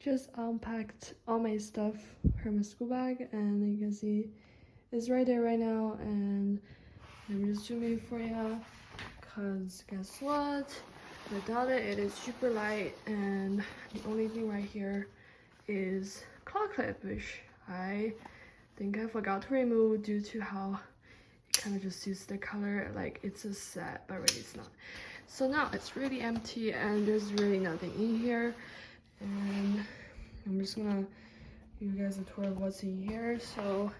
just unpacked all my stuff from my school bag, and you can see it's right there right now. And let me just zoom in for you, because guess what, without it, it is super light, and the only thing right here is claw clip, which I think I forgot to remove due to how it kind of just suits the color, like it's a set but really it's not. So now it's really empty and there's really nothing in here, and I'm just gonna give you guys a tour of what's in here. So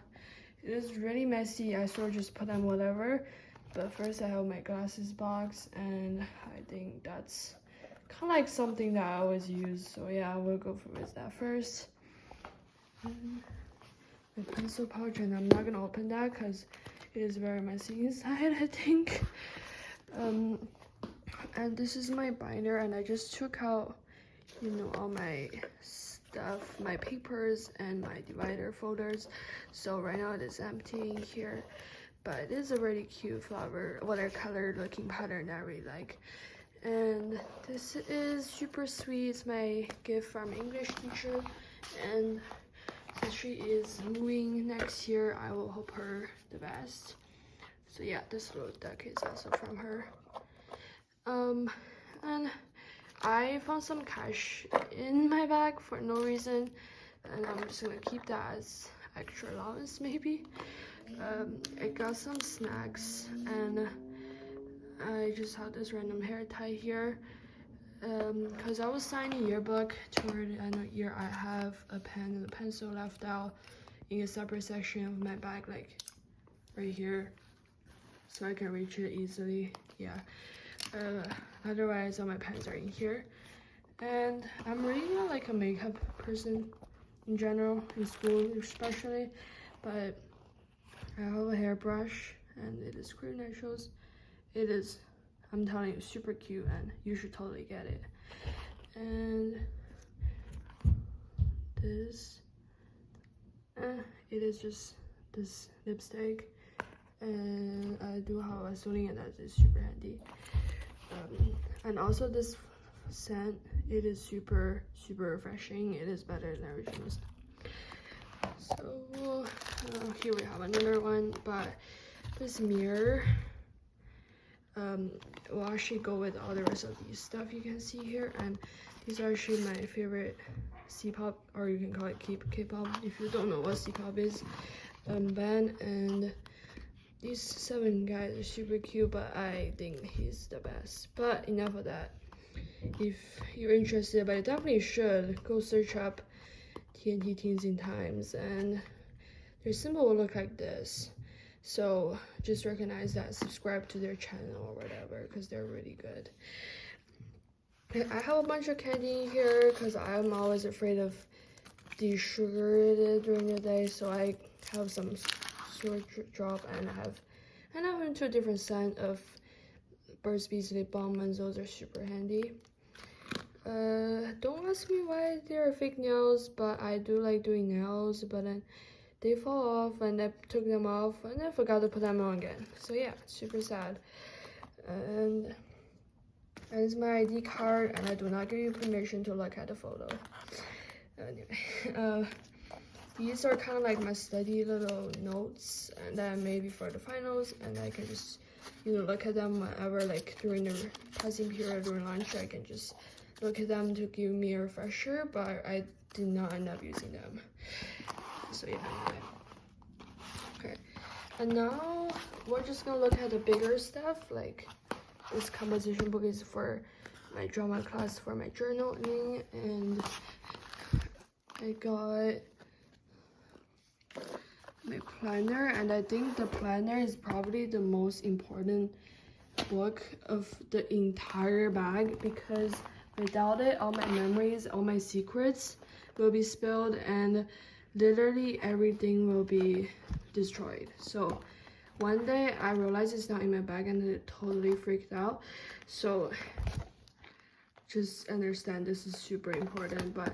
it is really messy. I sort of just put on whatever, but first I have my glasses box, and I think that's kind of like something that I always use, so yeah, we'll go with that first. And my pencil pouch, and I'm not gonna open that because it is very messy inside, I think. And this is my binder, and I just took out, you know, all my stuff, my papers and my divider folders. So right now it is empty in here, but it is a really cute flower, watercolor looking pattern that I really like. And this is super sweet. It's my gift from English teacher, and since she is moving next year, I will hope her the best. So yeah, this little deck is also from her. And I found some cash in my bag for no reason, and I'm just gonna keep that as extra allowance maybe. I got some snacks, and I just have this random hair tie here, because I was signing yearbook toward the end of the year. I have a pen and a pencil left out in a separate section of my bag, like right here, so I can reach it easily. Yeah. Otherwise all my pens are in here. And I'm really not like a makeup person in general, in school especially, but I have a hairbrush, and it is Crew Naturals. It is, I'm telling you, super cute, and you should totally get it. And this, it is just this lipstick, and I do have a Vaseline, and that is super handy. And also this scent, it is super refreshing. It is better than originals. So here we have another one, but this mirror will actually go with all the rest of these stuff you can see here, and these are actually my favorite C-pop, or you can call it K-pop if you don't know what C-pop is, band. And these 7 guys are super cute, but I think he's the best. But enough of that. If you're interested, but you definitely should go search up TNT Teens in Times, and their symbol will look like this. So just recognize that, subscribe to their channel or whatever, because they're really good. I have a bunch of candy in here because I'm always afraid of desugaring during the day, so I have some short drop, and I have into a different scent of Burt's Bees lip balm, and those are super handy. Don't ask me why they are fake nails, but I do like doing nails, but then they fall off, and I took them off and I forgot to put them on again. So yeah, super sad. And it's my ID card, and I do not give you permission to look at the photo. Anyway, these are kind of like my study little notes, and then maybe for the finals, and I can just, you know, look at them whenever, like during the passing period, during lunch, I can just look at them to give me a refresher, but I did not end up using them. So yeah, anyway. Okay, and now we're just gonna look at the bigger stuff. Like this composition book is for my drama class for my journaling, and I got my planner, and I think the planner is probably the most important book of the entire bag, because without it, all my memories, all my secrets will be spilled, and literally everything will be destroyed. So one day I realized it's not in my bag, and it totally freaked out. So just understand this is super important, but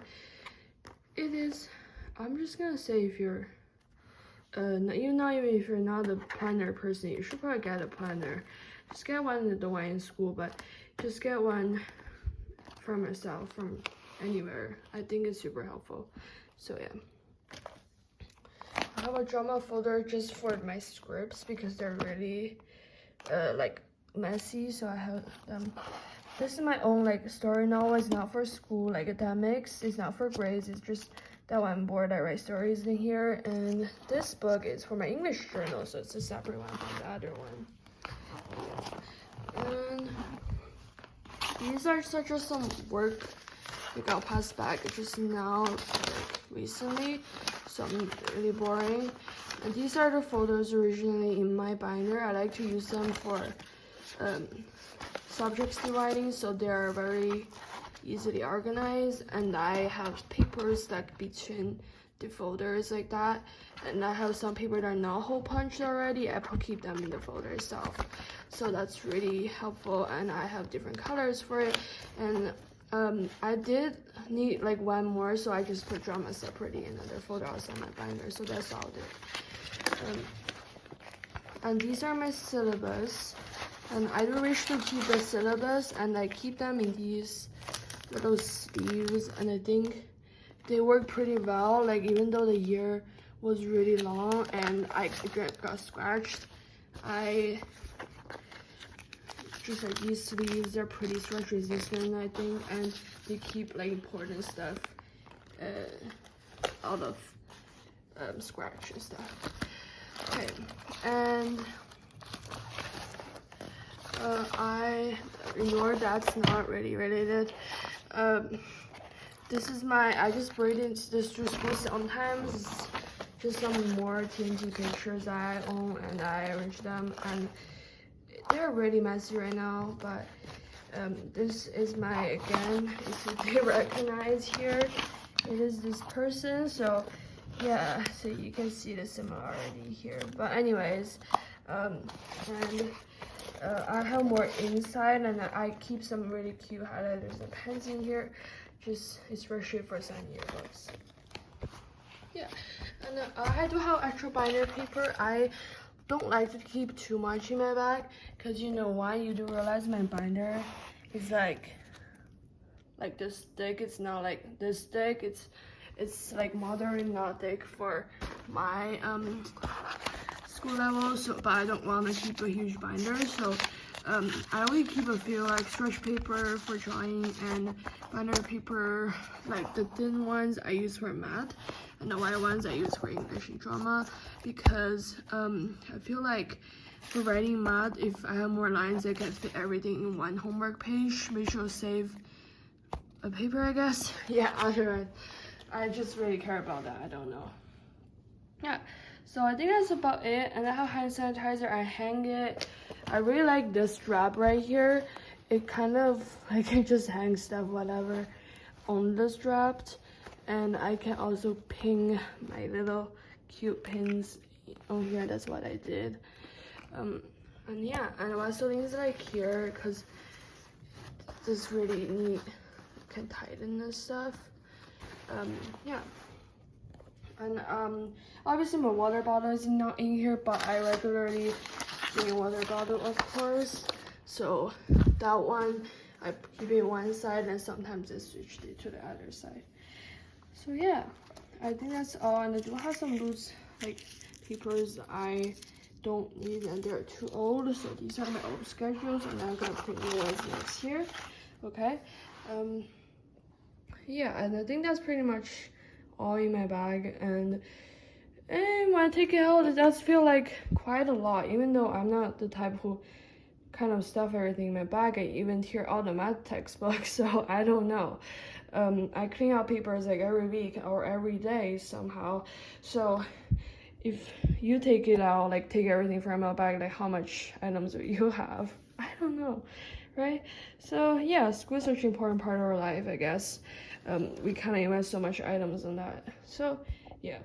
it is, I'm just gonna say, if you're not even if you're not a planner person, you should probably get a planner. Just get one, the one in school, but just get one from yourself, from anywhere. I think it's super helpful. So yeah. I have a drama folder just for my scripts because they're really like messy, so I have them. This is my own like story novel. It's not for school, like academics. It's not for grades. It's just that when I'm bored, I write stories in here. And this book is for my English journal, so it's a separate one from the other one. And these are such just some work like I'll pass back just now, like recently. So I'm really boring. And these are the photos originally in my binder. I like to use them for subjects dividing, so they are very easily organized. And I have papers stuck between the folders like that. And I have some paper that are not hole punched already. I keep them in the folder itself. So that's really helpful. And I have different colors for it. And I did need like one more, so I just put drama separately in another folder outside my binder. So that's all it. And these are my syllabus. And I do wish to keep the syllabus, and I keep them in these little sleeves. And I think they work pretty well. Like even though the year was really long and I got scratched, I just like these sleeves, they're pretty stretch resistant, I think, and they keep like important stuff out of scratch and stuff. Okay, and I ignore that's not really related. This is I just bring this to school sometimes. Just some more TNT pictures that I own, and I arrange them, and they're really messy right now, but this is again, if they recognize here, it is this person. So yeah, so you can see the similarity here. But anyways, and I have more inside, and I keep some really cute highlighters and pens in here, just especially for some yearbooks. Yeah, and I do have extra binder paper. I don't like to keep too much in my bag, because you know why? You do realize my binder is like this thick. It's not like this thick. It's like moderate, not thick for my school level. So, but I don't want to keep a huge binder. So I only keep a few like stretch paper for drawing, and binder paper, like the thin ones I use for math, and the white ones I use for English and drama, because I feel like for writing math, if I have more lines, I can fit everything in one homework page, which will save a paper, I guess. Yeah, I just really care about that. I don't know. Yeah, so I think that's about it. And I have hand sanitizer. I hang it. I really like this strap right here. It kind of like it just hangs stuff whatever on the strap, and I can also pin my little cute pins on here. That's what I did. And yeah, and also things like here, because this is really neat. Can tighten this stuff. Yeah. And obviously my water bottle is not in here, but I regularly drink water bottle, of course. So that one I keep it one side, and sometimes I switch it to the other side. So yeah, I think that's all. And I do have some loose like papers I don't need, and they're too old. So these are my old schedules, and I'm gonna put new ones next year. Okay. Yeah, and I think that's pretty much all in my bag. And when I take it out, it does feel like quite a lot, even though I'm not the type who kind of stuff everything in my bag. I even tear all the math textbooks, so I don't know. I clean out papers like every week or every day somehow. So if you take it out, like take everything from my bag, like how much items do you have? I don't know, right? So yeah, school is such an important part of our life, I guess. We kind of invest so much items on that. So yeah,